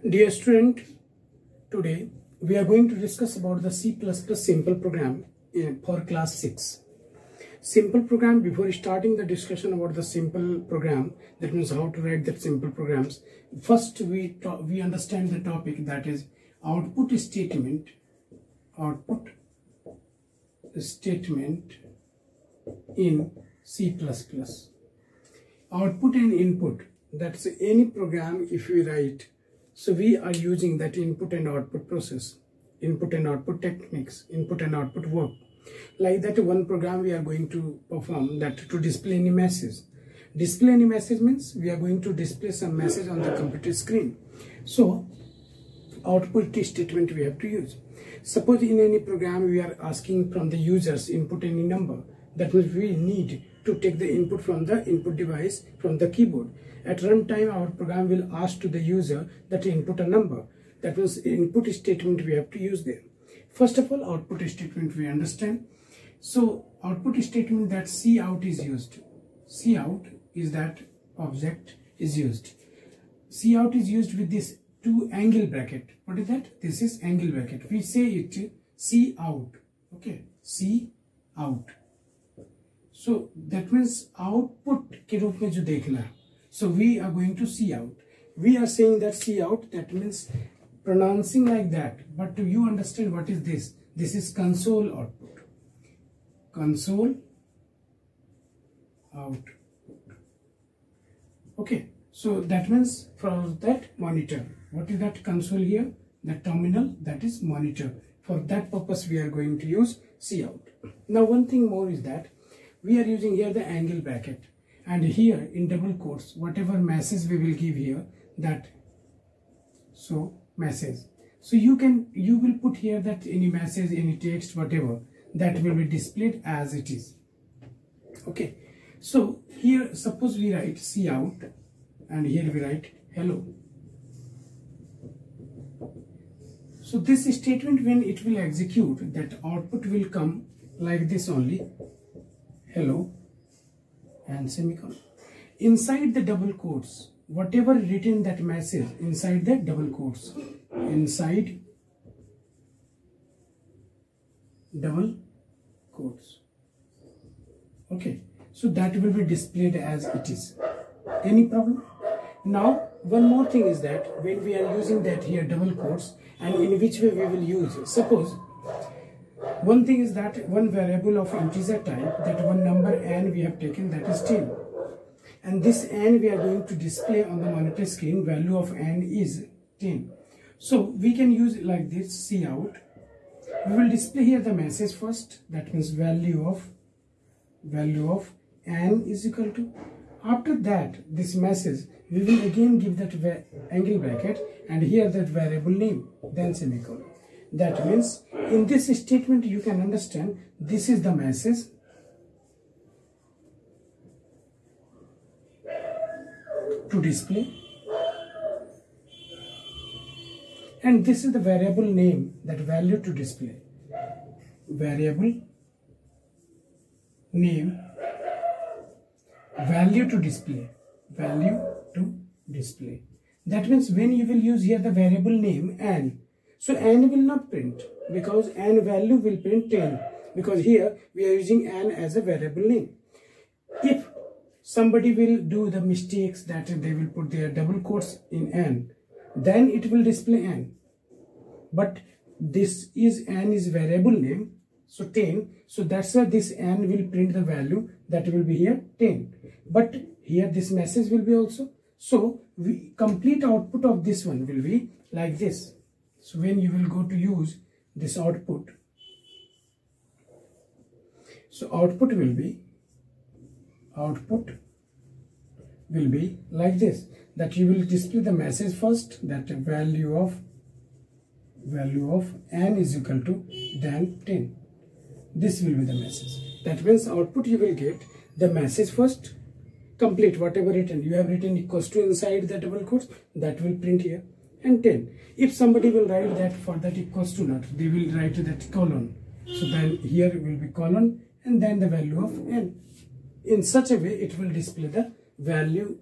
Dear student, today we are going to discuss about the C++ simple program for class 6. Simple program. Before starting the discussion about the simple program, that means how to write that simple programs, first we understand the topic, that is output statement in C++. Output and input, that's any program if we write. So we are using that input and output process, input and output techniques, input and output work. Like that one program we are going to perform, that to display any message. Display any message means we are going to display some message on the computer screen. So output statement we have to use. Suppose in any program we are asking from the users input any number. That means we need to take the input from the input device from the keyboard. At runtime, our program will ask to the user that input a number. That means input statement we have to use there. First of all, output statement we understand. So output statement, that cout is used. Cout is that object is used. Cout is used with this two angle bracket. What is that? This is angle bracket. We say it cout. Okay, cout. So that means output के रूप में जो देखना है. So we are going to cout. We are saying that cout, that means pronouncing like that. But do you understand what is this? This is console output. Console output. Okay. So that means from that monitor. What is that console here? The terminal, that is monitor. For that purpose we are going to use cout. Now one thing more is that we are using here the angle bracket, and here in double quotes whatever message we will give here, that so message. So you will put here that any message, any text, whatever, that will be displayed as it is. Okay, so here suppose we write cout and here we write hello. So this statement, when it will execute, that output will come like this only, hello and semicolon. Inside the double quotes, whatever written that message inside the double quotes, inside double quotes. Okay, so that will be displayed as it is. Any problem? Now one more thing is that when we are using that here double quotes, and in which way we will use, suppose one thing is that one variable of integer type, that one number n we have taken, that is 10, and this n we are going to display on the monitor screen, value of n is 10. So we can use it like this, cout. We will display here the message first, that means value of n is equal to. After that, this message we will again give that angle bracket and here that variable name, then semicolon. That means in this statement you can understand this is the message to display, and this is the variable name, that value to display. Variable name, value to display, value to display. That means when you will use here the variable name n, so n will not print, because n value will print 10, because here we are using n as a variable name. If somebody will do the mistakes that they will put their double quotes in n, then it will display n. But this is n is variable name, so 10, so that's why this n will print the value that will be here 10. But here this message will be also. So we complete output of this one will be like this. So when you will go to use this output, so output will be like this, that you will display the message first, that value of n is equal to then 10. This will be the message. That means output you will get the message first, complete whatever written you have written equals to inside the double quotes, that will print here, and 10. If somebody will write that for that equals to not, they will write that colon. So then here will be colon and then the value of n. In such a way it will display the value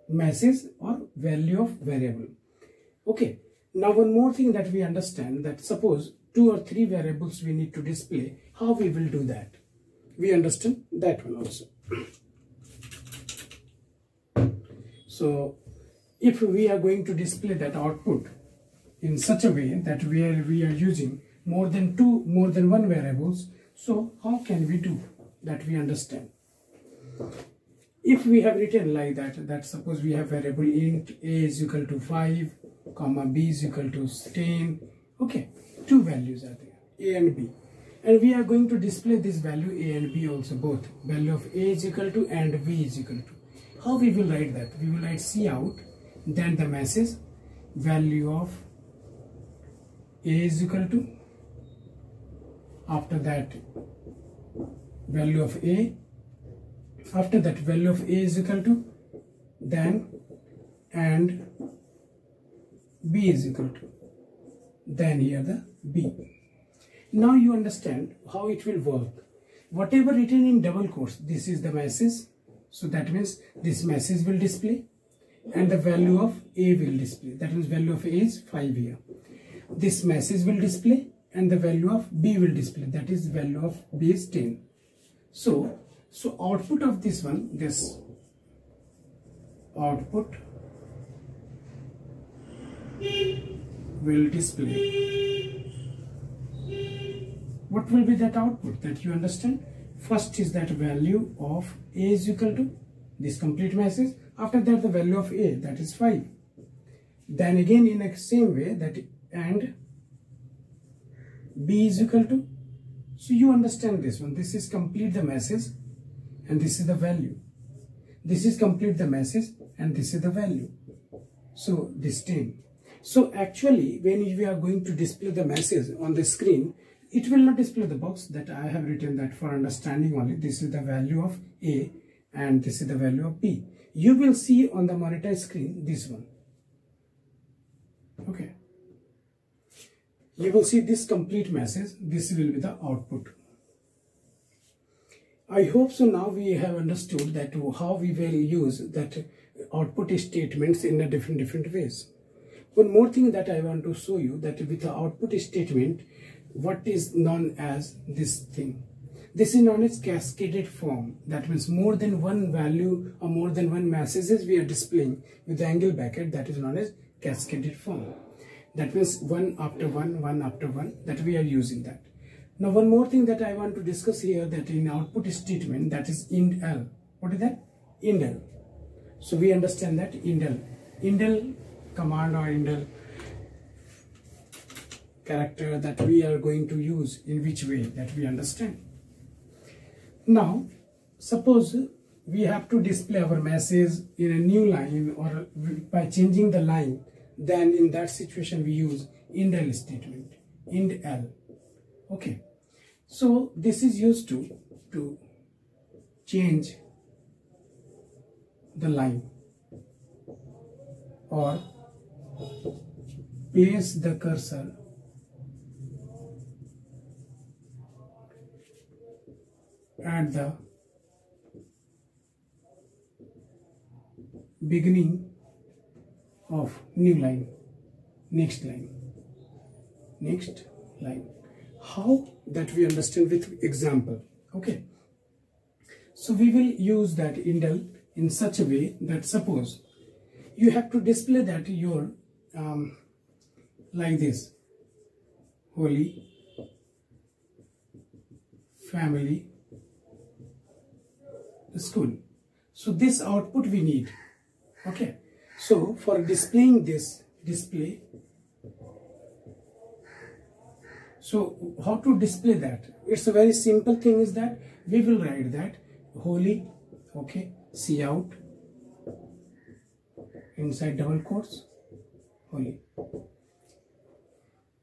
message or value of variable. Okay, now one more thing that we understand, that suppose 2 or 3 variables we need to display, how we will do that? We understand that one also. So if we are going to display that output in such a way that we are using more than 1 variables, so how can we do that? We understand. If we have written like that suppose we have variable int a is equal to 5, comma b is equal to 10. Okay, 2 values are there, a and b, and we are going to display this value a and b also, both value of a is equal to and b is equal to. How we will write that? We will write cout, then the message value of a is equal to, after that value of a, after that value of a is equal to, then and b is equal to, then here the b. Now you understand how it will work. Whatever written in double quotes, this is the message, so that means this message will display and the value of a will display, that means value of a is 5 here. This message will display and the value of b will display, that is value of b is 10. So output of this one, this output will display. What will be that output? That you understand? First is that value of a is equal to this complete message. After that the value of a, that is 5. Then again in the same way that and b is equal to. So you understand this one. This is complete the message and this is the value. This is complete the message and this is the value. So this 10. So actually when we are going to display the message on the screen, it will not display the box that I have written that for understanding only. This is the value of a and this is the value of b. You will see on the monitor screen this one. Okay. You will see this complete message. This will be the output. I hope so now we have understood that how we will use that output statements in a different ways. One more thing that I want to show you, that with the output statement, what is known as this thing. This is known as cascaded form. That means more than one value or more than one messages we are displaying with the angle bracket, that is known as cascaded form. That means one after one, that we are using that. Now one more thing that I want to discuss here, that in output statement, that is indl. What is that? Indl. So we understand that indl command or indl character that we are going to use in which way, that we understand. Now suppose we have to display our message in a new line or by changing the line, then in that situation we use indl statement, indl. Okay, so this is used to change the line or place the cursor at the beginning of new line, next line. How? That we understand with example. Okay, so we will use that indl in such a way that suppose you have to display that your like this, holy family school. So this output we need. Okay, so for displaying this display, so how to display that? It's a very simple thing, is that we will write that holy, okay, cout inside double quotes, holy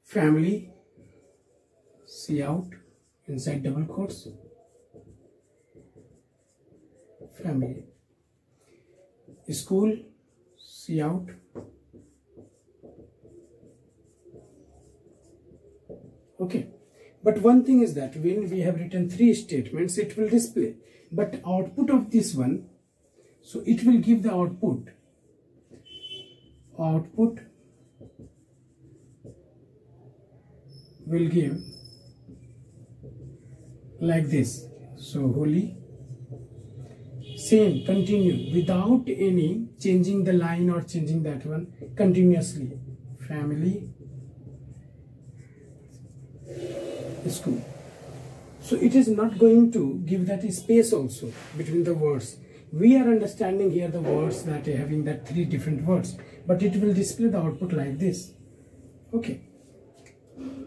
family, cout inside double quotes, family, school, cout, okay. But one thing is that when we have written 3 statements, it will display, but output of this one, so it will give the output will give like this. So holy, same, continue without any changing the line or changing that one, continuously. Family, school. So it is not going to give that space also between the words. We are understanding here the words that are having that 3 different words, but it will display the output like this. Okay.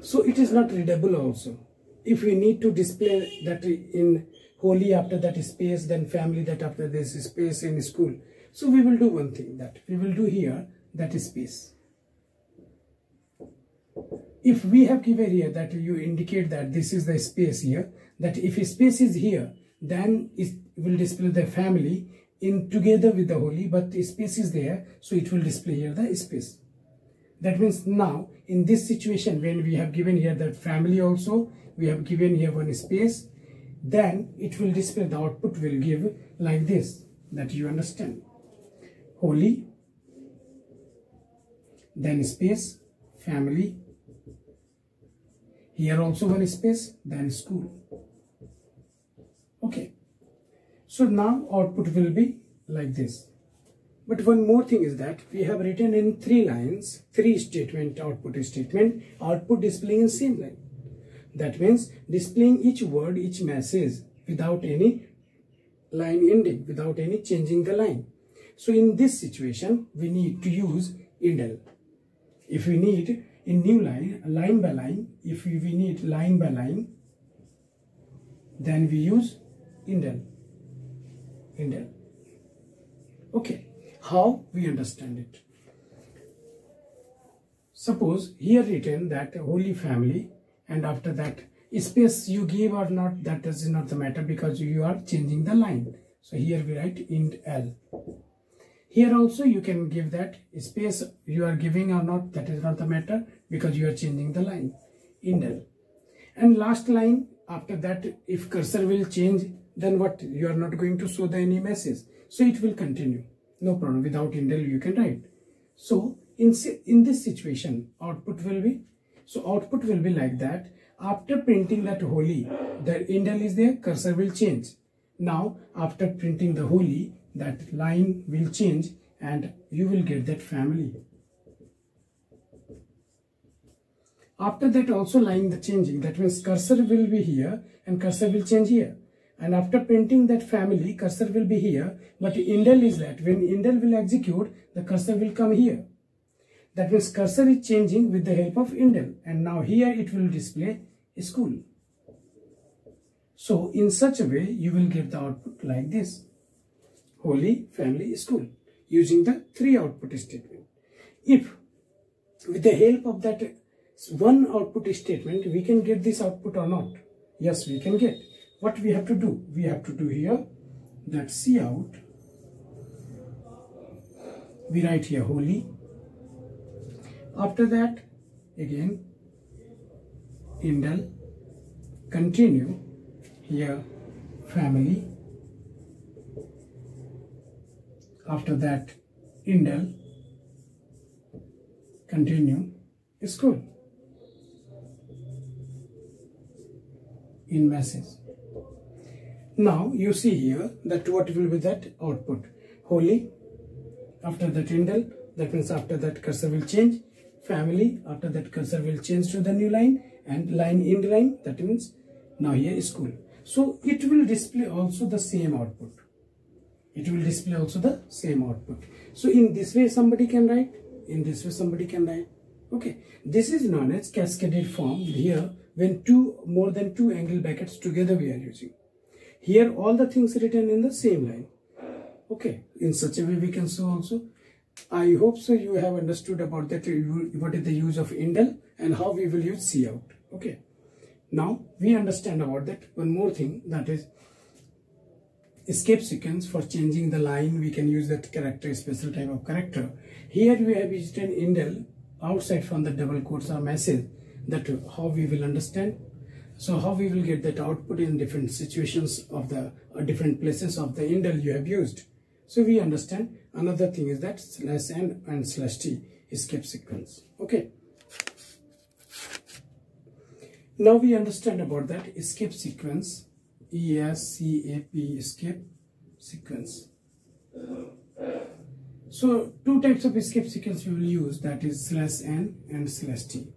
So it is not readable also. If we need to display that in holy after that space, then family that after this space in school. So we will do one thing, that we will do here that space. If we have given here that you indicate that this is the space here, that if a space is here, then it will display the family in together with the holy, but the space is there, so it will display here the space. That means now in this situation, when we have given here the family also, we have given here one space, then it will display, the output will give like this, that you understand. Holy, then space, family, here also one space, then school. Okay. So now output will be like this. But one more thing is that we have written in 3 lines, 3 statement, output displaying in same line. That means displaying each word, each message without any line ending, without any changing the line. So in this situation, we need to use indel. If we need in new line, line by line, if we need line by line, then we use indel. Okay, how we understand it? Suppose here written that holy family, and after that space you give or not, that does not the matter, because you are changing the line. So here we write int L. Here also you can give that space you are giving or not, that is not the matter, because you are changing the line, indel. And last line, after that, if cursor will change, then what? You are not going to show the any message. So it will continue. No problem. Without indel you can write. So in this situation, output will be, like that. After printing that holy, the indel is there, cursor will change. Now after printing the holy, that line will change and you will get that family. After that also line the changing, that means cursor will be here and cursor will change here. And after printing that family, cursor will be here, but indel is that when indel will execute, the cursor will come here. That means cursor is changing with the help of indel, and now here it will display school. So in such a way you will get the output like this: holy, family, school, using the 3 output statement. If with the help of that one output statement we can get this output or not, yes, we can get. What we have to do? We have to do here that cout, we write here holy, after that again indel, continue here family, after that indel, continue school in message. Now you see here that what will be that output: holy, after that indel, that means after that cursor will change, family, after that cursor will change to the new line, and line end line, that means now here is school. So it will display also the same output. It will display also the same output. So in this way somebody can write, in this way somebody can write. Okay, this is known as cascaded form. Here when more than two angle brackets together we are using. Here all the things written in the same line. Okay, in such a way we can show also. I hope so you have understood about that, what is the use of indel and how we will use cout. Okay, now we understand about that. One more thing, that is escape sequence. For changing the line we can use that character, special type of character. Here we have used an indel outside from the double quotes or message. That how we will understand. So how we will get that output in different situations of the different places of the indel you have used. So we understand. Another thing is that /n and /t escape sequence. Okay. Now we understand about that escape sequence, ESCAP, escape sequence. So two types of escape sequence we will use, that is /n and /t.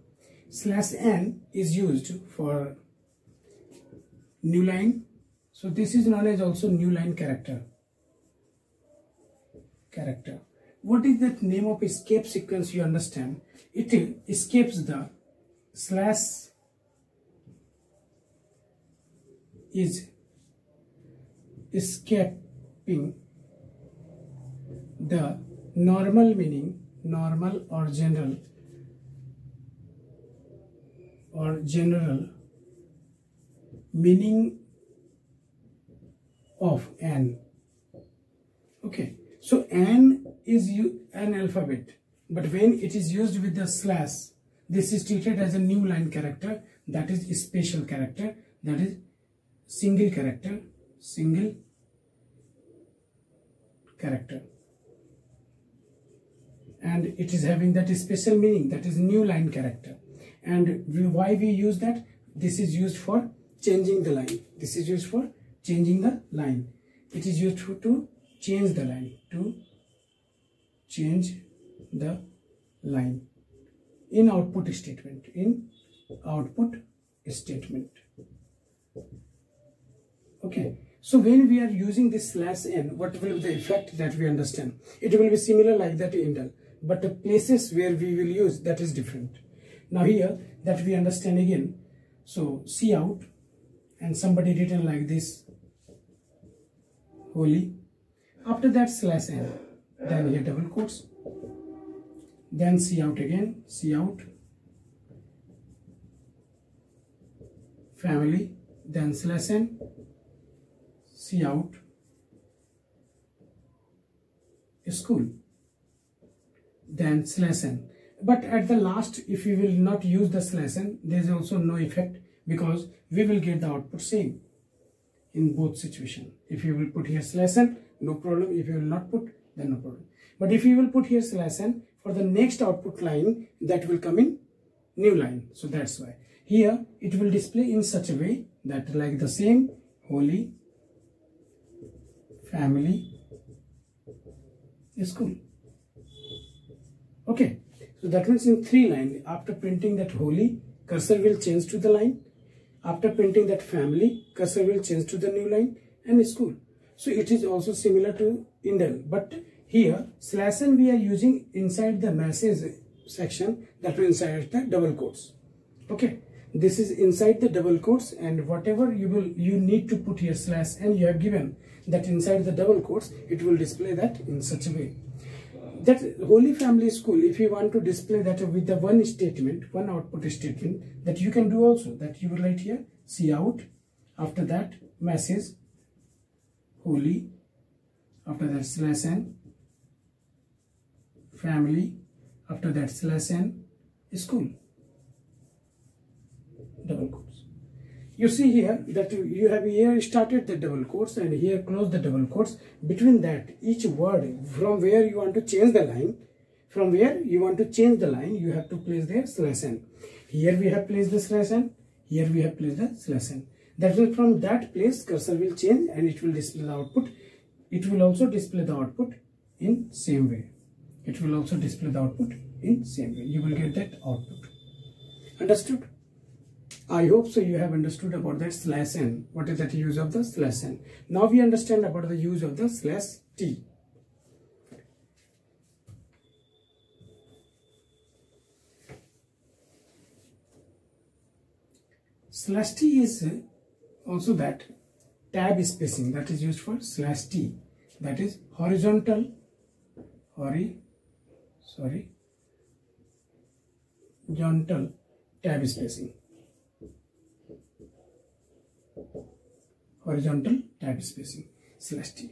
/n is used for new line. So this is known as also new line character. What is that name of escape sequence? You understand, it escapes the slash is escaping the normal meaning, normal or general meaning of n. Okay, so n is an alphabet, but when it is used with the slash, this is treated as a new line character, that is a special character, that is single character, and it is having that special meaning, that is new line character. And why we use that? This is used for changing the line. This is used for changing the line. It is used to change the line, in output statement. Okay, so when we are using this /n, what will be the effect that we understand? It will be similar like that indel, but the places where we will use, that is different. Now here that we understand again. So Cout, and somebody written like this, holy. After that /n, then here double quotes, then Cout again, Cout, family, then /n, Cout, school, then /n. But at the last, if we will not use the /n, there is also no effect, because we will get the output same in both situations. If you will put here /n, no problem. If you will not put, then no problem. But if you will put here /n, for the next output line, that will come in new line. So that's why here it will display in such a way that like the same holy, family, school. Okay, so that means in 3 lines, after printing that holy, cursor will change to the line. After printing that family, cursor will change to the new line, and school. So it is also similar to indel, but here /n we are using inside the message section, that will inside the double quotes. Okay, this is inside the double quotes, and whatever you need to put here /n, you have given that inside the double quotes, it will display that in such a way. That Holy Family School, if you want to display that with the one statement, one output statement, that you can do also, that you will write here Cout, after that message holy, after that /n, family, after that /n, school, double quotes. You see here that you have here started the double quotes and here close the double quotes. Between that, each word from where you want to change the line, you have to place there /n. Here we have placed the /n, here we have placed the /n. That will, from that place, cursor will change and it will display the output. It will also display the output in same way. You will get that output. Understood? I hope so you have understood about that /n. What is that use of the /n? Now we understand about the use of the /t. /t is also that tab spacing that is used for /t. That is horizontal tab spacing. Horizontal tab spacing /t.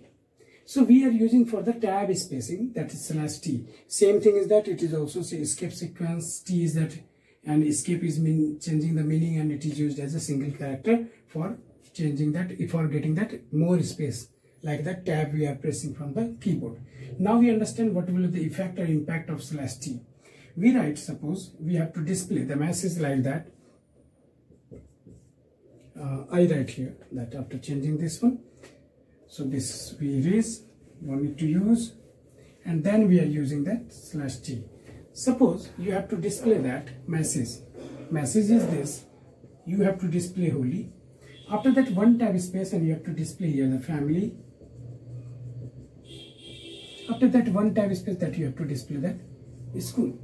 So we are using for the tab spacing, that is /t. Same thing is that it is also escape sequence. T is that, and escape is changing the meaning, and it is used as a single character for changing that, for getting that more space, like that tab we are pressing from the keyboard. Now we understand what will be the effect or impact of /t. We write, suppose we have to display the message like that, I write here that after changing this one, so this we erase, no need to use, and then we are using that /t. Suppose you have to display that message. Message is this, you have to display Holi. After that, one tab space, and you have to display here the family. After that, one tab space, that you have to display that school.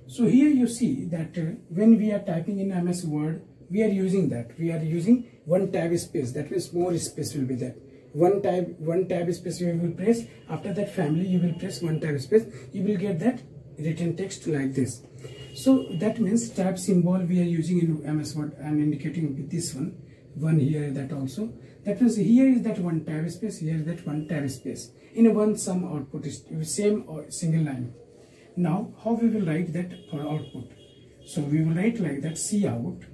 So here you see that when we are typing in MS Word, we are using that. We are using one tab space. That means more space will be there. One tab space you will press. After that, family, you will press one tab space. You will get that written text like this. So that means tab symbol we are using in MS Word and indicating with this one here, that also. That means here is that one tab space, here is that one tab space. In a one sum output is same or single line. Now how we will write that for output? So we will write like that, cout,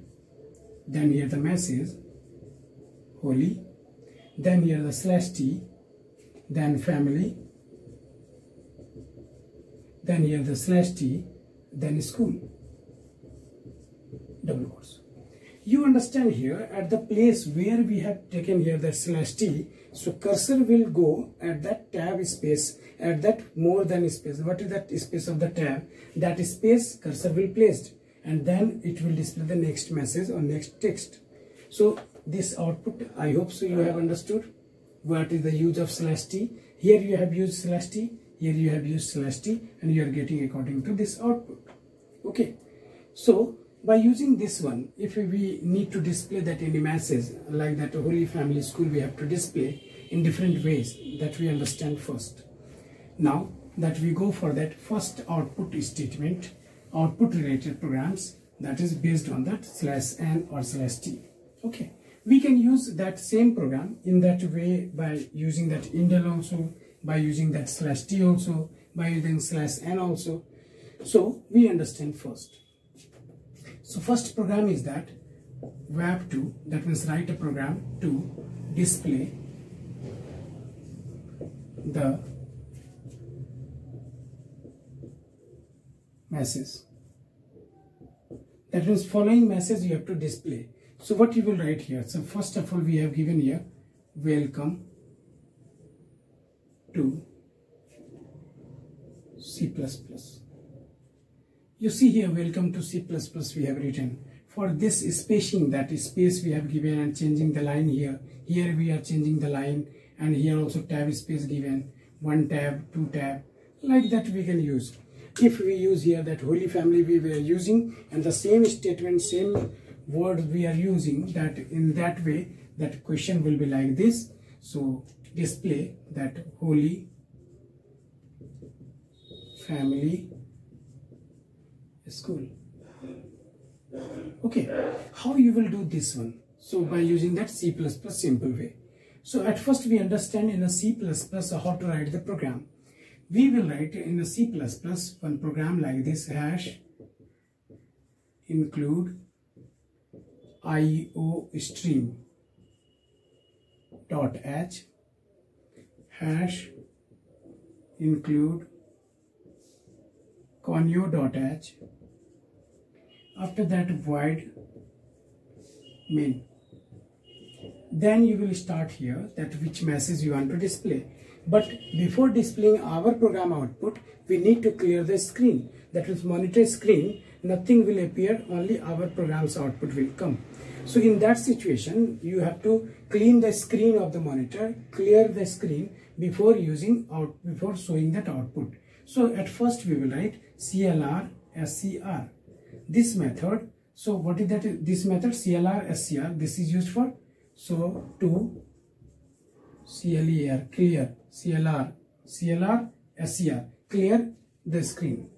then here the message Holi, then here the /t, then family, then here the /t, then school, double quotes. You understand here at the place where we have taken here the /t, so cursor will go at that tab space, at that more than space. What is that space of the tab? That space cursor will placed, and then it will display the next message or next text. So this output, I hope so you have understood what is the use of /t. Here you have used /t, here you have used /t, and you are getting according to this output. Okay, so by using this one, if we need to display that any message like that Holi Family School, we have to display in different ways that we understand first. Now that we go for that first output statement, output related programs, that is based on that /n or /t. Okay, we can use that same program in that way by using that indel also, by using that /t also, by using /n also. So we understand first. So first program is that web2, that means write a program to display the message. That means following message you have to display. So what you will write here? So first of all, we have given here welcome to C++. You see here welcome to C++ we have written. For this spacing, that is space we have given and changing the line here. Here we are changing the line, and here also tab space given, one tab, two tab, like that we can use. If we use here that Holi Family we were using, and the same statement, same word we are using, that in that way that question will be like this. So display that Holi Family School. Okay, how you will do this one? So by using that C++ simple way. So at first we understand in a C++ how to write the program. We will write in a C++ one program like this, hash include iostream .h, hash include conio.h, after that void main. Then you will start here that which message you want to display. But before displaying our program output, we need to clear the screen. That is monitor screen, nothing will appear, only our program's output will come. So in that situation, you have to clean the screen of the monitor, clear the screen before before showing that output. So at first we will write CLR SCR. This method, so what is that? This method CLR SCR, this is used for, so to CLER, clear, CLR SCR, clear the screen.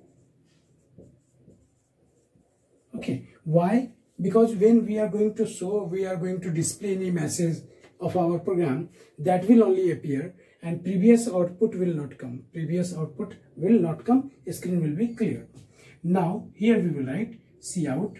Okay, why? Because when we are going to show, we are going to display any message of our program, that will only appear and previous output will not come. Previous output will not come, screen will be clear. Now here we will write cout,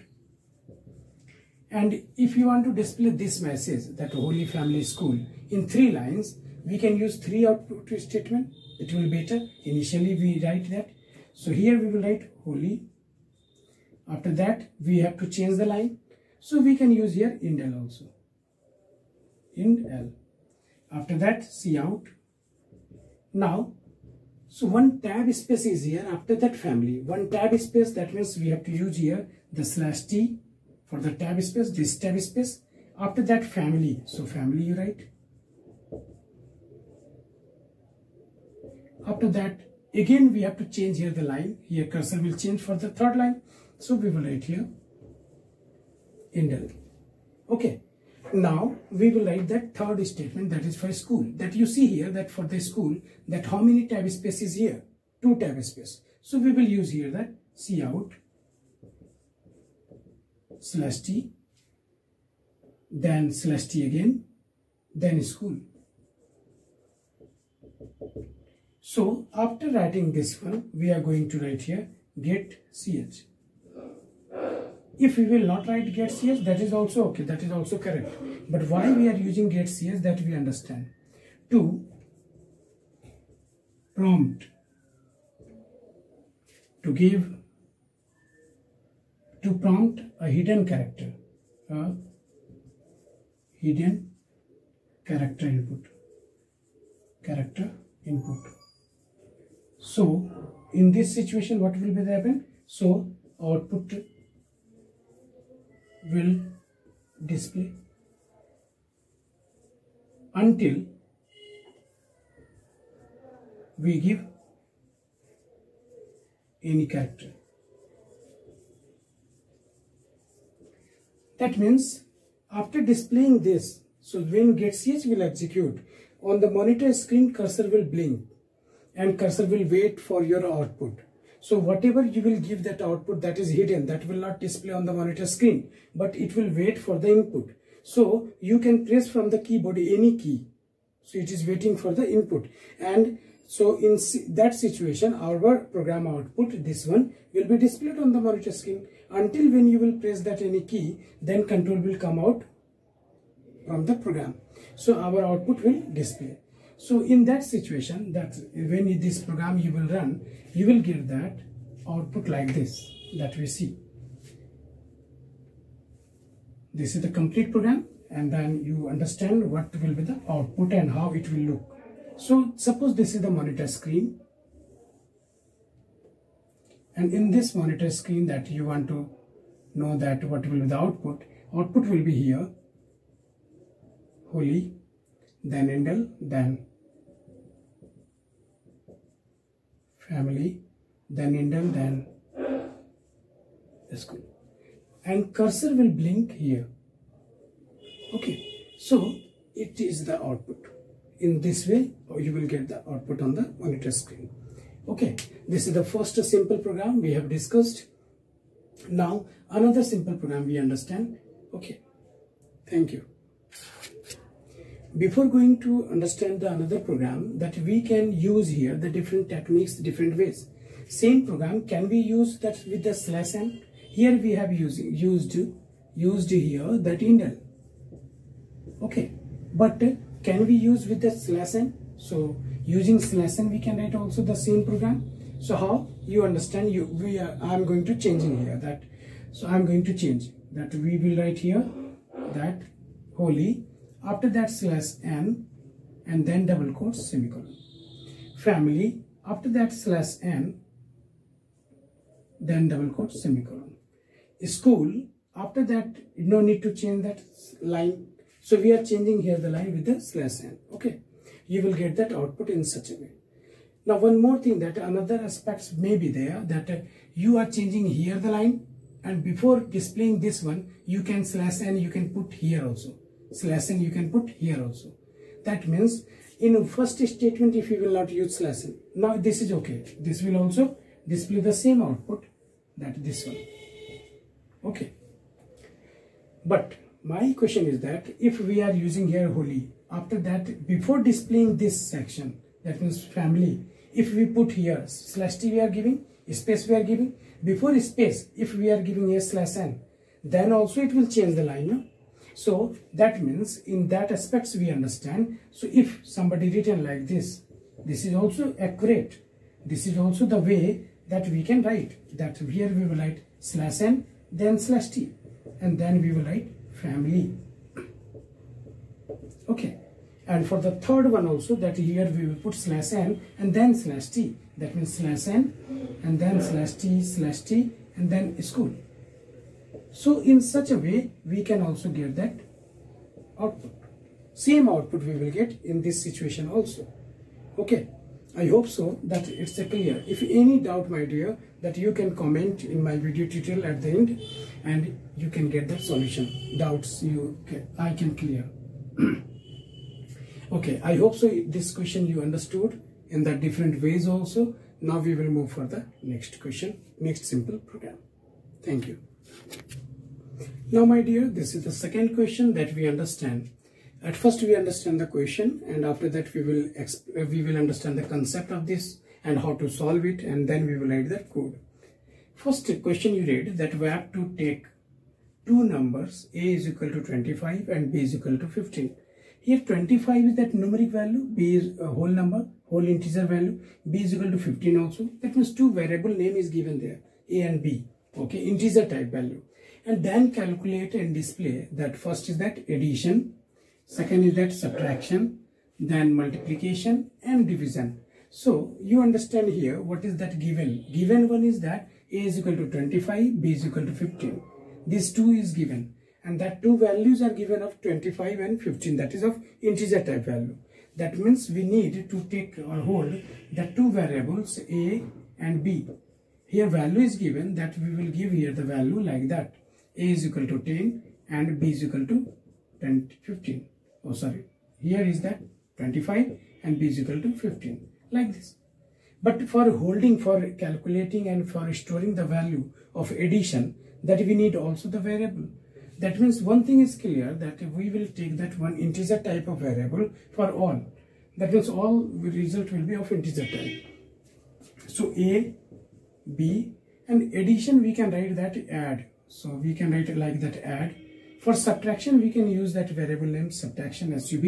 and if you want to display this message, that Holi Family School, in 3 lines, we can use 3 output statement. It will be better. Initially we write that. So here we will write Holi. After that we have to change the line. So we can use here indel also. int L. After that, cout. Now, so one tab space is here. After that, family. One tab space, that means we have to use here the /t for the tab space, this tab space. After that, family. So family you write. After that, again we have to change here the line. Here cursor will change for the third line. So we will write here indel. Okay. Now we will write that third statement, that is for school. That you see here that for the school, that how many tab space is here? 2 tab space. So we will use here that cout /t, then /t again, then school. So after writing this one, we are going to write here get ch. If we will not write get ch, that is also okay, that is also correct. But why we are using get ch, that we understand. To prompt, to prompt a hidden character input. So in this situation, what will be happen? So output will display until we give any character. That means after displaying this, so when getch will execute, on the monitor screen cursor will blink and cursor will wait for your output. So whatever you will give that output, that is hidden, that will not display on the monitor screen, but it will wait for the input. So you can press from the keyboard any key. So it is waiting for the input. And so in that situation, our program output, this one, will be displayed on the monitor screen until when you will press that any key, then control will come out from the program. So our output will display. So in that situation, that when this program you will run, you will get that output like this, that we see. This is the complete program, and then you understand what will be the output and how it will look. So suppose this is the monitor screen, and in this monitor screen that you want to know that what will be the output will be here, holy, then indel, then family, then indel, then school, and cursor will blink here. Okay, so it is the output. In this way you will get the output on the monitor screen. Okay, this is the first simple program we have discussed. Now another simple program we understand. Okay, thank you. Before going to understand the another program, that we can use here the different techniques, different ways. Same program can we use that with the /n. Here we have used here that indel. Okay, but can we use with the /n? So using /n we can write also the same program. So how you understand? I am going to change in here that. So I am going to change that. We will write here that holy. After that /n, and then double quotes, semicolon. Family, after that /n, then double quotes, semicolon. School, after that, no need to change that line. So we are changing here the line with the /n. Okay, you will get that output in such a way. Now one more thing, that another aspects may be there, that you are changing here the line, and before displaying this one, you can /n, you can put here also. /n you can put here also. That means in first statement, if you will not use /n, now this is okay. This will also display the same output, that this one. Okay, but my question is that if we are using here holy, after that before displaying this section, that means family, if we put here /t we are giving, space we are giving, before space if we are giving a /n, then also it will change the line, no? So that means in that aspects we understand. So if somebody written like this, this is also accurate. This is also the way that we can write, that here we will write /n, then /t, and then we will write family. Okay, and for the third one also, that here we will put /n and then /t. That means /n and then /t and then school. So in such a way we can also get that output. Same output we will get in this situation also. Okay, I hope so that it's clear. If any doubt, my dear, that you can comment in my video tutorial at the end and you can get that solution. Doubts I can clear. Okay, I hope so this question you understood in the different ways also. Now we will move for the next question, next simple program. Thank you. Now my dear, this is the second question that we understand. At first we understand the question, and after that we will understand the concept of this and how to solve it, and then we will write the code. First question you read that we have to take two numbers, a is equal to 25 and b is equal to 15. Here 25 is that numeric value, b is a whole number, whole integer value, b is equal to 15 also. That means two variable name is given there, a and b, okay, integer type value. And then calculate and display that first is that addition, second is that subtraction, then multiplication and division. So you understand here what is that given. Given one is that a is equal to 25, b is equal to 15. These two is given, and that two values are given of 25 and 15, that is of integer type value. That means we need to take or hold the two variables a and b. Here value is given, that we will give here the value like that. A is equal to 10 and b is equal to 15. Oh sorry, here is that 25 and b is equal to 15, like this. But for holding, for calculating and for storing the value of addition, that we need also the variable. That means one thing is clear, that we will take that one integer type of variable for all. That means all result will be of integer type. So a, b, and addition we can write that add. So we can write it like that add. For subtraction we can use that variable name subtraction sub.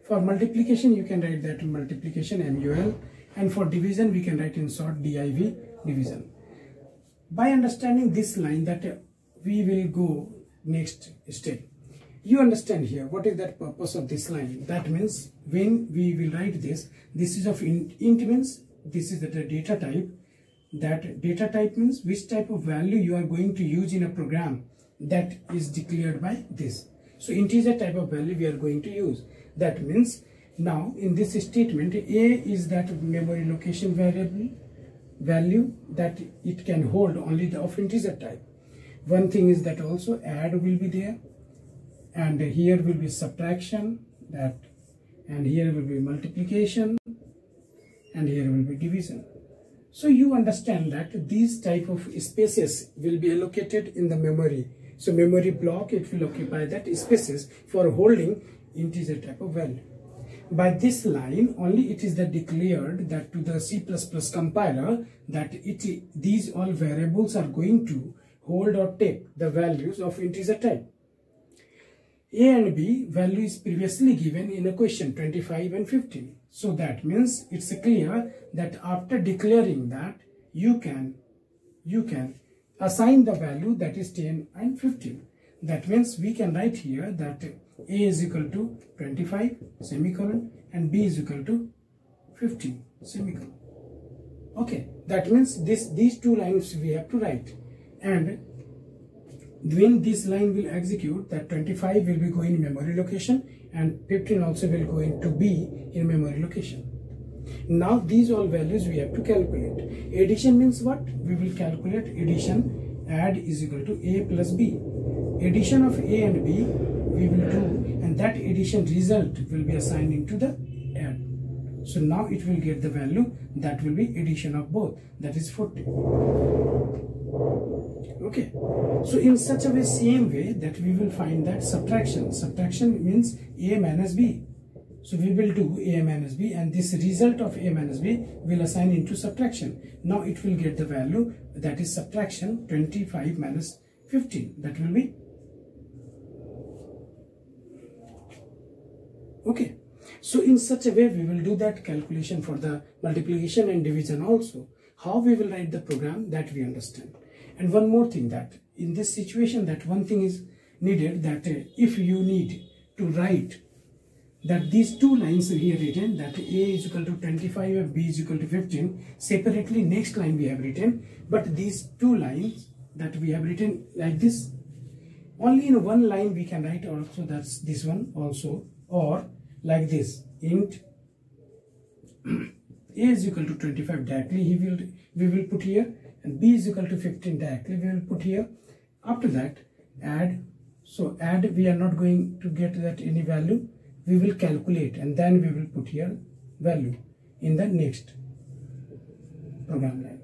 For multiplication you can write that multiplication mul. And for division we can write in short div, division. By understanding this line, that we will go next step. You understand here what is that purpose of this line. That means when we will write this is of int means this is the data type. That data type means which type of value you are going to use in a program that is declared by this. So integer type of value we are going to use. That means now in this statement, a is that memory location variable value that it can hold only the of integer type. One thing is that also add will be there, and here will be subtraction, that, and here will be multiplication, and here will be division. So you understand that these type of spaces will be allocated in the memory. So memory block, it will occupy that spaces for holding integer type of value. By this line only it is that declared that to the C++ compiler that these all variables are going to hold or take the values of integer type. A and B value is previously given in a question 25 and 15. So that means it's clear that after declaring that you can assign the value that is 10 and 15. That means we can write here that A is equal to 25 semicolon and B is equal to 15 semicolon. Okay, that means these two lines we have to write, and when this line will execute, that 25 will be going in memory location and 15 also will go into B in memory location. Now these all values we have to calculate. Addition means what? We will calculate addition. Add is equal to A plus B. Addition of A and B we will do, and that addition result will be assigned into the add. So now it will get the value that will be addition of both, that is 40. Okay, so in such a way, same way that we will find that subtraction. Subtraction means A minus B. So we will do A minus B, and this result of A minus B will assign into subtraction. Now it will get the value that is subtraction 25 minus 15. That will be okay. So in such a way we will do that calculation for the multiplication and division also. How we will write the program, that we understand. And one more thing, that in this situation, that one thing is needed, that if you need to write that these two lines here written, that a is equal to 25 and b is equal to 15, separately next line we have written, but these two lines that we have written like this, only in one line we can write also, that's this one also, or like this, int a is equal to 25 directly we will put here, and b is equal to 15 directly we will put here. After that add, so add, we are not going to get that any value, we will calculate and then we will put here value in the next program line.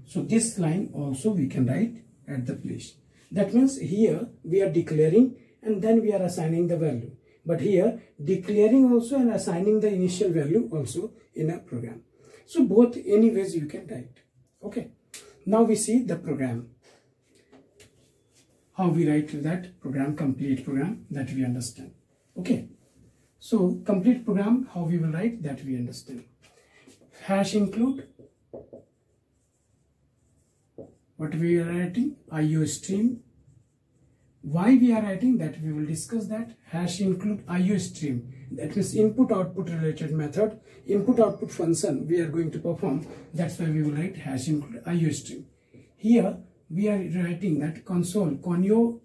So this line also we can write at the place. That means here we are declaring and then we are assigning the value, but here declaring also and assigning the initial value also in a program. So both anyways you can write. Okay, now we see the program, how we write that program, complete program, that we understand. Okay, so complete program, how we will write, that we understand. Hash include, what we are writing, IO stream. Why we are writing that we will discuss that. Hash include IO stream, that means input output related method, input output function we are going to perform, that's why we will write hash include IO stream. Here we are writing that console, conio.h,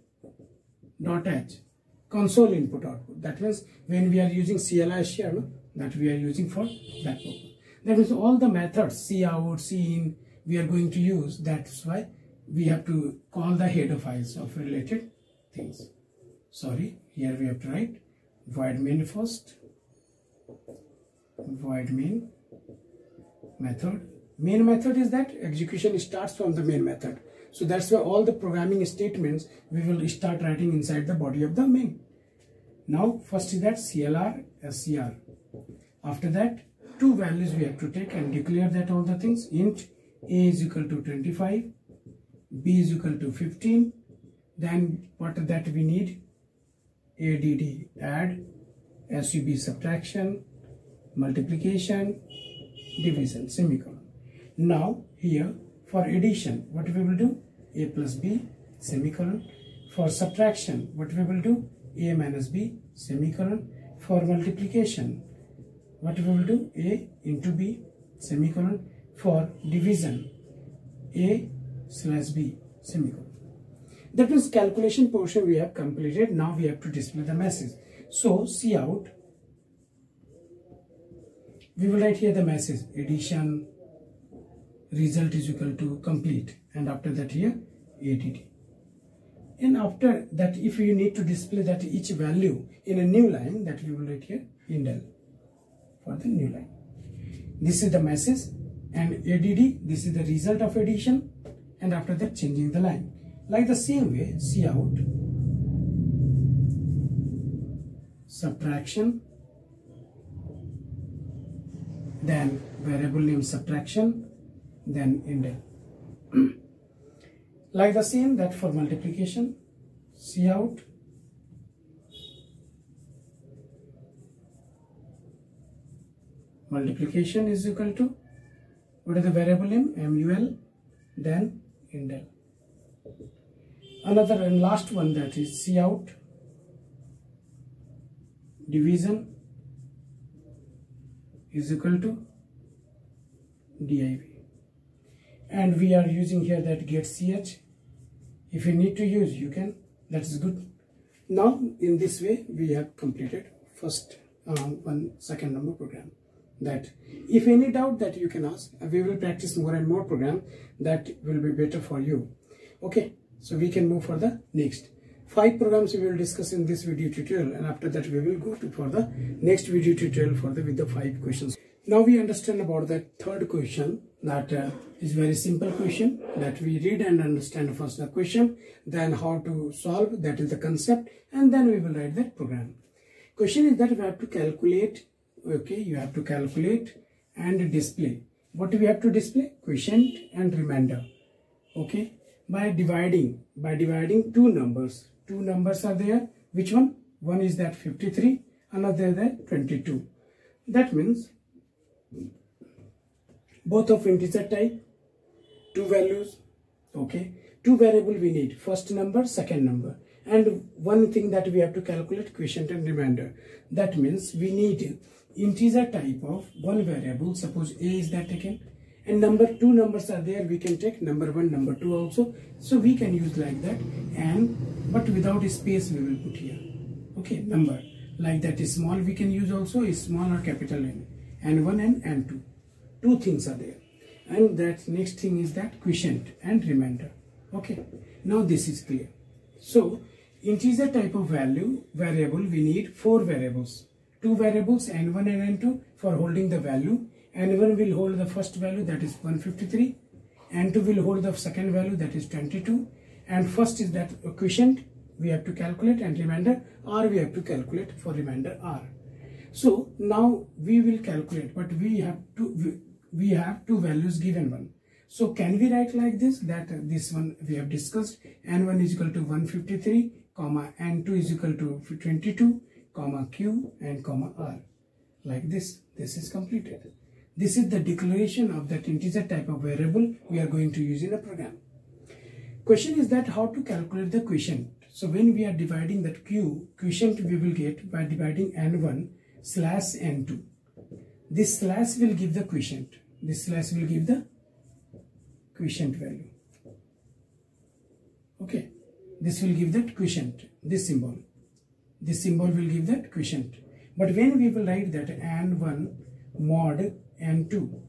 console input output, that means when we are using CLI share, no, that we are using for that purpose. That means all the methods, cout, cin, we are going to use, that's why we have to call the header files of related things. Sorry, here we have to write void main first, void main method. Main method is that execution starts from the main method, so that's why all the programming statements we will start writing inside the body of the main. Now first is that CLR SCR. After that two values we have to take and declare that all the things, int a is equal to 25, b is equal to 15, then what that we need, add, sub subtraction, multiplication, division, semicolon. Now here for addition what we will do, a plus b, semicolon. For subtraction what we will do, a minus b, semicolon. For multiplication what we will do, a into b, semicolon. For division, a slash b, semicolon. That means calculation portion we have completed. Now we have to display the message. So cout, we will write here the message, addition result is equal to complete, and after that here add. And after that, if you need to display that each value in a new line, that we will write here indel for the new line. This is the message, and add, this is the result of addition, and after that changing the line. Like the same way, cout, subtraction, then variable name subtraction, then indel. Like the same that for multiplication, cout, multiplication is equal to, what is the variable name, mul, then indel. Another and last one, that is cout, division is equal to div. And we are using here that get ch. If you need to use, you can, that is good. Now in this way we have completed first second number program. That if any doubt that you can ask, we will practice more and more program that will be better for you. Okay, so we can move for the next 5 programs we will discuss in this video tutorial, and after that we will go to for the next video tutorial for the with the 5 questions. Now we understand about the third question, that is very simple question, that we read and understand first the question, then how to solve, that is the concept, and then we will write that program. Question is that we have to calculate. Okay, you have to calculate and display. What do we have to display? Quotient and remainder. Okay, by dividing two numbers. Two numbers are there. Which one? One is that 53, another that 22. That means both of integer type, two values. Okay, two variable we need, first number, second number. And one thing that we have to calculate, quotient and remainder. That means we need integer type of one variable. Suppose a is that taken, and two numbers are there. We can take number 1, number 2 also. So we can use like that, but without a space we will put here. Okay, number like that is small. We can use also a small or capital N, N1 and N2. Two things are there. And that next thing is that quotient and remainder. Okay, now this is clear. So integer type of variable, we need 4 variables. 2 variables N1 and N2 for holding the value. N1 will hold the first value, that is 153. N2 will hold the second value, that is 22. And first is that quotient we have to calculate, and remainder R we have to calculate for remainder R. So now we will calculate, but we have 2 values given one. So can we write like this, that this one we have discussed, N1 is equal to 153, comma N2 is equal to 22, comma Q and comma R. Like this is completed. This is the declaration of that integer type of variable we are going to use in a program. Question is that how to calculate the quotient. So when we are dividing that quotient we will get by dividing N1 slash N2. This slash will give the quotient. This slash will give the quotient value. Okay, this will give that quotient. This symbol will give that quotient. But when we will write that N1 mod N2,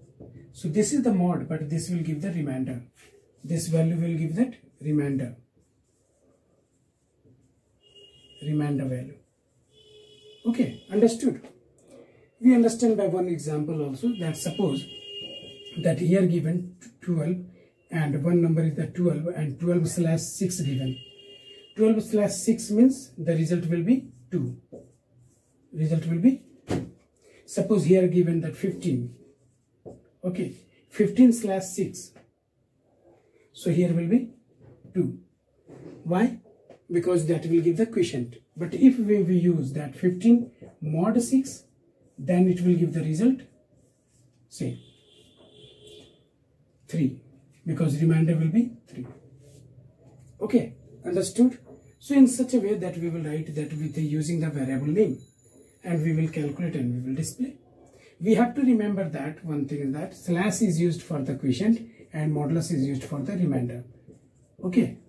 so this is the mod, but this will give the remainder. This value will give that remainder value. Okay, understood. We understand by one example also, that suppose that here given 12 and one number is the 12 and 12 slash 6 given. 12 slash 6 means the result will be 2. Result will be 2. Suppose here given that 15. Okay, 15 slash 6. So here will be 2. Why? Because that will give the quotient. But if we use that 15 mod 6, then it will give the result, say 3, because remainder will be 3. Okay, understood? So in such a way that we will write that with using the variable name, and we will calculate and we will display. We have to remember that one thing is that slash is used for the quotient and modulus is used for the remainder. Okay,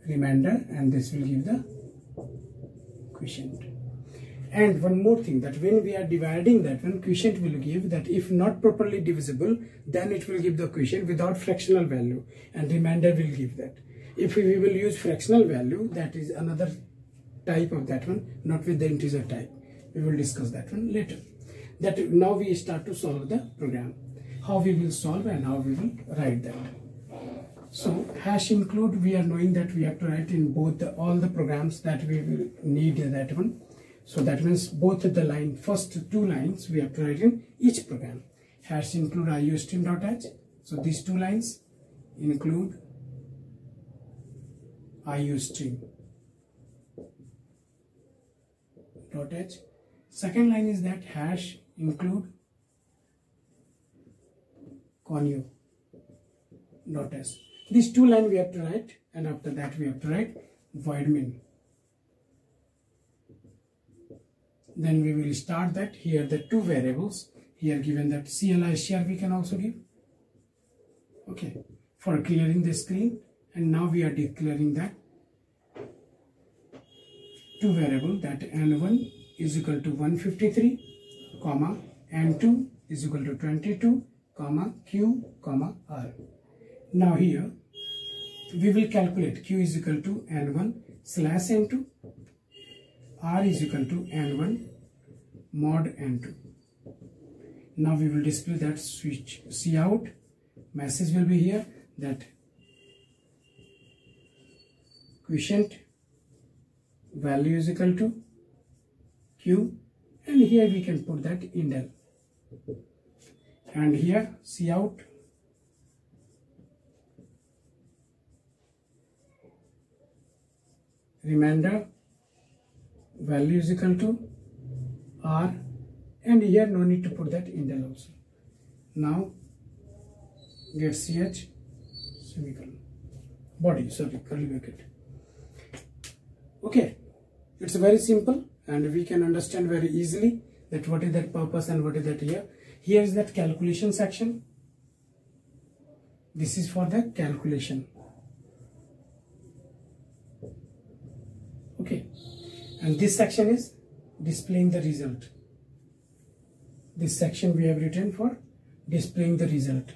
remainder, and this will give the quotient. And one more thing, that when we are dividing that one, quotient will give that if not properly divisible, then it will give the quotient without fractional value, and remainder will give that. If we will use fractional value, that is another type of that one, not with the integer type. We will discuss that one later. That now we start to solve the program. How we will solve and how we will write that. So hash include, we are knowing that we have to write in both all the programs that we will need that one. So that means both the line, first 2 lines we have to write in each program. Hash include iostream.h. So these 2 lines include iostream.h. Second line is that hash include conio.h. These 2 lines we have to write, and after that we have to write void main. Then we will start that here the 2 variables here given that CLI share we can also give. Okay, for clearing the screen, and now we are declaring that 2 variable that N1 is equal to 153, comma N2 is equal to 22, comma Q, comma R. Now here we will calculate Q is equal to N1 slash N2, R is equal to N1 mod N2. Now we will display that switch Cout. Message will be here that quotient value is equal to Q, and here we can put that indel, and here Cout remainder value is equal to R, and here no need to put that indel also. Now get ch semicolon. body, sorry, curly bracket. Okay, it's very simple and we can understand very easily that what is that purpose and what is that here. Here is that calculation section. This is for the calculation. Okay, and this section is displaying the result. This section we have written for displaying the result.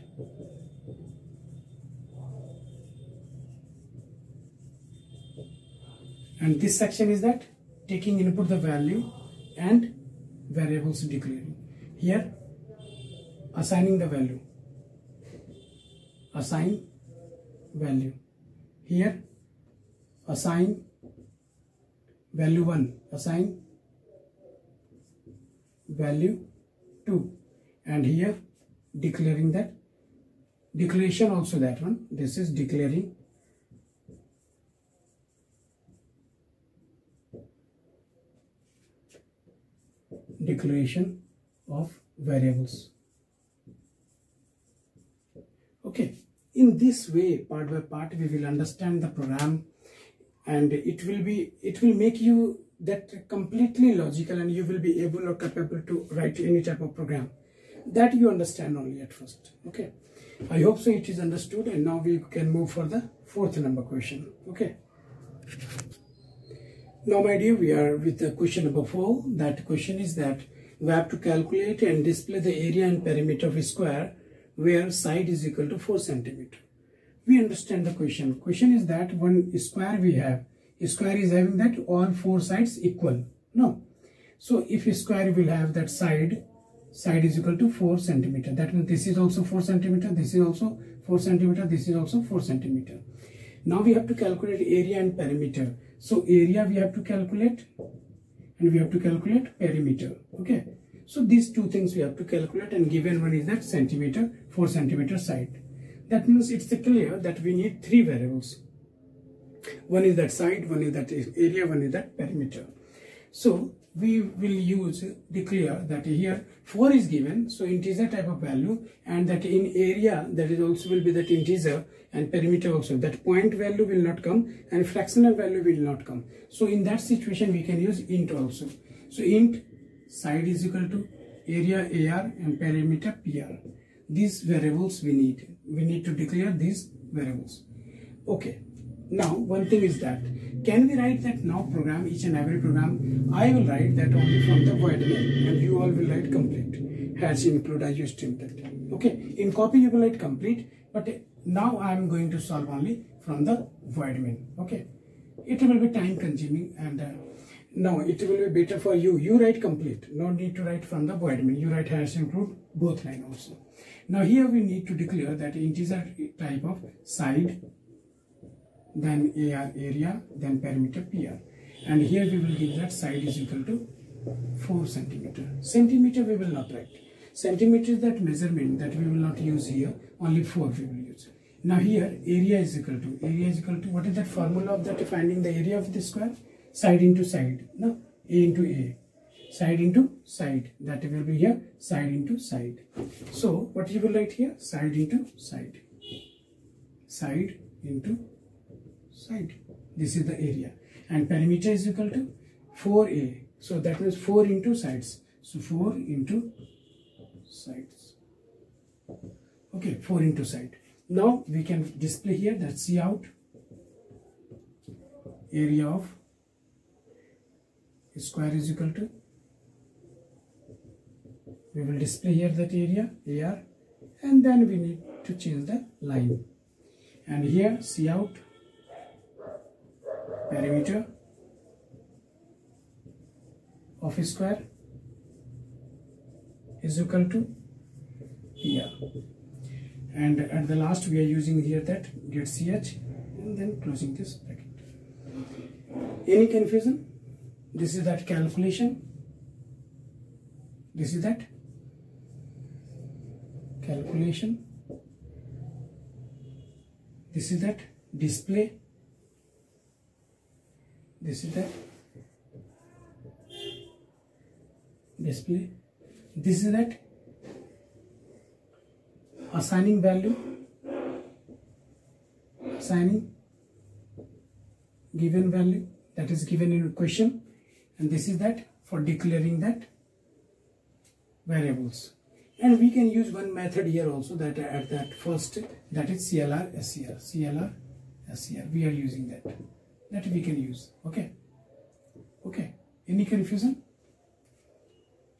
And this section is that taking input the value and variables declaring. Here assigning the value. Assign value. Here assign value 1, assign value 2, and here declaring that declaration also, that one, this is declaring declaration of variables. Okay, in this way, part by part, we will understand the program, and it will make you that completely logical, and you will be able or capable to write any type of program that you understand only at first. Okay, I hope so it is understood, and now we can move for the fourth number question. Okay, now my dear, we are with the question number 4. That question is that we have to calculate and display the area and perimeter of a square where side is equal to 4 cm. We understand the question. Question is that one square we have, a square is having that all 4 sides equal. No. So if a square will have that side is equal to 4 cm. That means this is also 4 cm, this is also 4 cm, this is also 4 cm. Now we have to calculate area and perimeter. So area we have to calculate and we have to calculate perimeter. Okay. So these two things we have to calculate, and given one is that centimeter, 4 cm side. That means it's clear that we need 3 variables. One is that side, one is that area, one is that perimeter. So we will declare that here 4 is given, so integer type of value, and that in area that is also will be that integer, and perimeter also that point value will not come and fractional value will not come. So in that situation we can use int also. So int side is equal to area AR and perimeter PR. These variables we need to declare these variables. Okay, now one thing is that can we write that now program, each and every program I will write that only from the void main, and you all will write complete, has include, I used to that. Okay, in copy you will write complete, but now I am going to solve only from the void main. Okay, it will be time consuming, and now it will be better for you. You write complete, no need to write from the void main. You write has include both line also. Now here we need to declare that integer type of side, then AR area, then perimeter PR, and here we will give that side is equal to 4 cm. Centimeter we will not write. Centimeter is that measurement that we will not use here, only 4 we will use. Now here area is equal to what is that formula of that finding the area of the square? Side into side, no, A into A, side into side, that will be here side into side. So what you will write here? Side into side, side into side. This is the area, and perimeter is equal to 4A, so that means 4 into sides, so 4 into sides. Okay, 4 into side. Now we can display here that see out area of square is equal to, we will display here that area AR, and then we need to change the line, and here see out perimeter of a square is equal to PR, and at the last we are using here that get ch, and then closing this bracket. Any confusion? This is that calculation, this is that calculation, this is that display, this is that display, this is that assigning value, assigning given value that is given in question, and this is that for declaring that variables. And we can use one method here also, that at that first, that is CLR SCR. We are using that we can use. Okay. Any confusion?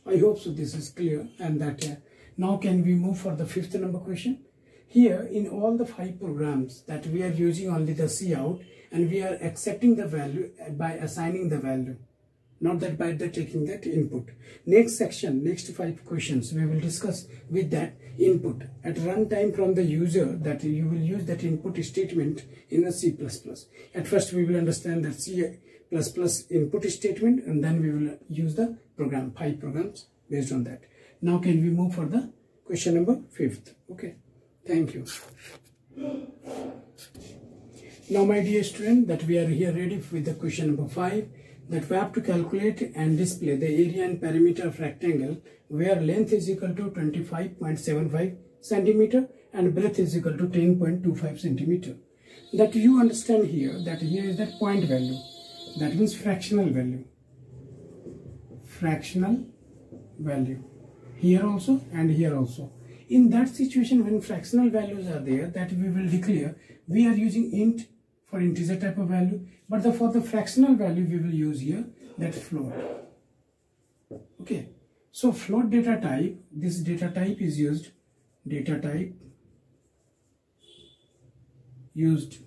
I hope so this is clear. And that now can we move for the 5th number question? Here in all the 5 programs that we are using only the cout, and we are accepting the value by assigning the value, not that by the taking that input. Next section, next 5 questions we will discuss with that input at runtime from the user, that you will use that input statement in the C++. At first we will understand that C++ input statement, and then we will use the program, 5 programs based on that. Now can we move for the question number 5th? Okay, thank you. Now my dear student, that we are here ready with the question number 5, that we have to calculate and display the area and perimeter of rectangle where length is equal to 25.75 centimeter and breadth is equal to 10.25 centimeter. That you understand here, that here is that point value, that means fractional value. Fractional value here also and here also. In that situation, when fractional values are there, that we will declare, we are using int for integer type of value, but for the fractional value we will use here that float. Okay, so float data type, this data type is used, data type used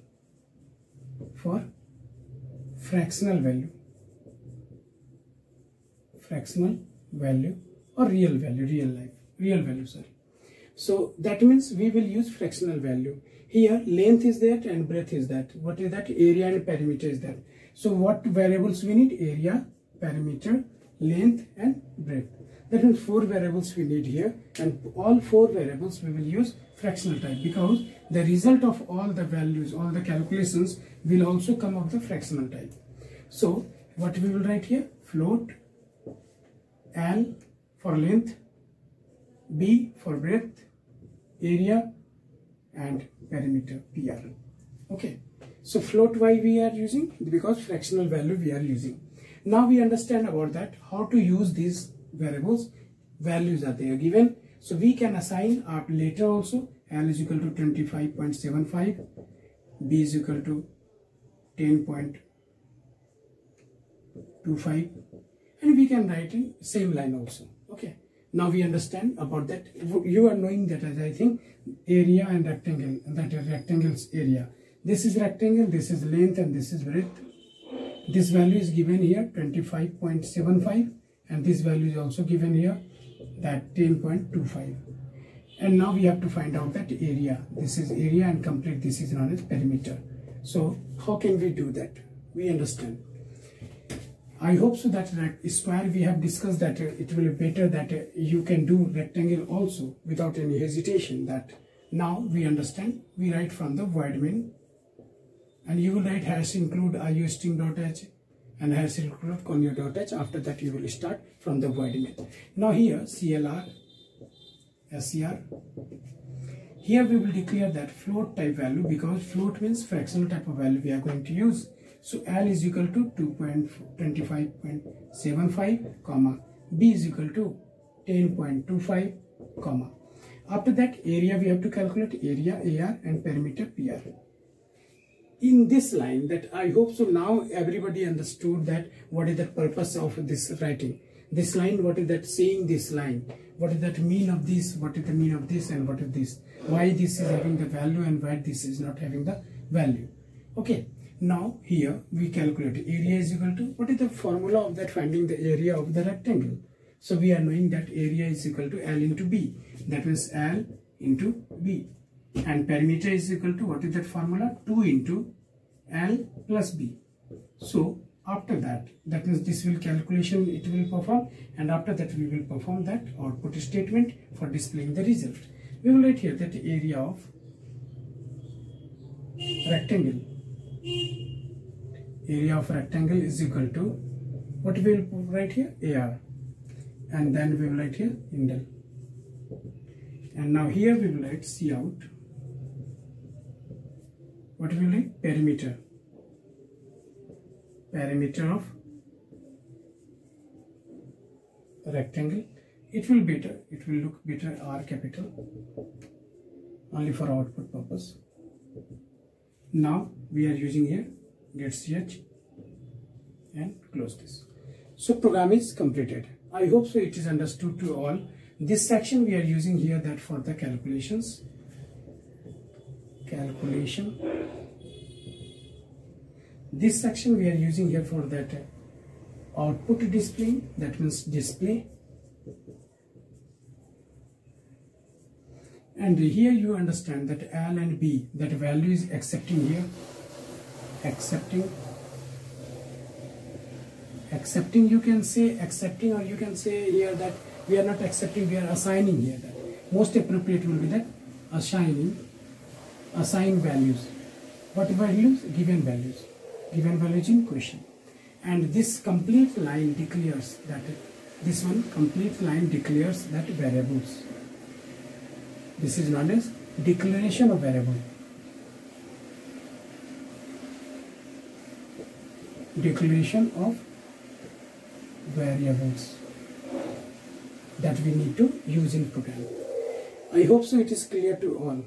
for fractional value or real value, sorry. So that means we will use fractional value. Here length is that and breadth is that. What is that? Area and perimeter is that. So what variables we need? Area, perimeter, length and breadth. That means 4 variables we need here, and all 4 variables we will use fractional type, because the result of all the values, all the calculations will also come of the fractional type. So what we will write here? Float, L for length, B for breadth, area and perimeter, PR. Okay, so float why we are using? Because fractional value we are using. Now we understand about that, how to use these variables. Values are there given, so we can assign later also. L is equal to 25.75, B is equal to 10.25, and we can write in same line also. Okay, now we understand about that. You are knowing that, as I think, area and rectangle, that is rectangle's area. This is rectangle, this is length and this is breadth. This value is given here 25.75, and this value is also given here, that 10.25. And now we have to find out that area. This is area and complete, this is known as perimeter. So how can we do that? We understand. I hope so that square we have discussed, that it will be better that you can do rectangle also without any hesitation. That now we understand. We write from the void main, and you will write hash include iostring.h and hash include conio.h. After that you will start from the void main. Now here CLR SCR. Here we will declare that float type value, because float means fractional type of value we are going to use. So L is equal to 2.25.75, comma, B is equal to 10.25, comma. After that, area we have to calculate, area AR and perimeter PR. In this line, that I hope so now everybody understood that what is the purpose of this writing. This line, what is that saying this line? What is that mean of this? What is the mean of this and what is this? Why this is having the value and why this is not having the value? Okay. Now here we calculate area is equal to, what is the formula of that finding the area of the rectangle? So we are knowing that area is equal to L into B. That means L into B. And perimeter is equal to, what is that formula? 2 into L plus B. So after that, that means this will calculation it will perform, and after that we will perform that output statement for displaying the result. We will write here that area of rectangle. Area of rectangle is equal to, what we will write here? AR. And then we will write here indel. And now here we will write cout. What we will write? Perimeter. perimeter of rectangle. It will look better R capital only for output purpose. Now we are using here get ch and close this. So program is completed. I hope so it is understood to all. This section we are using here that for the calculation. This section we are using here for that output display, that means display. And here you understand that L and B, that value is accepting here, accepting, you can say accepting, or you can say here that we are not accepting, we are assigning here. That most appropriate will be that assign values. What values? Given values in question. And this complete line declares that variables. This is known as declaration of variable. Declaration of variables that we need to use in program. I hope so it is clear to all.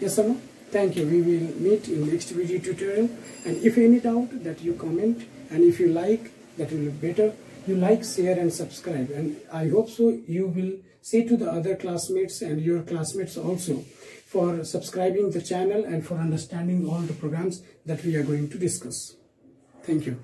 Yes or no? Thank you. We will meet in next video tutorial. And if any doubt, that you comment, and if you like, that will be better. You like, share and subscribe, and I hope so you will say to the other classmates and your classmates also for subscribing the channel and for understanding all the programs that we are going to discuss. Thank you.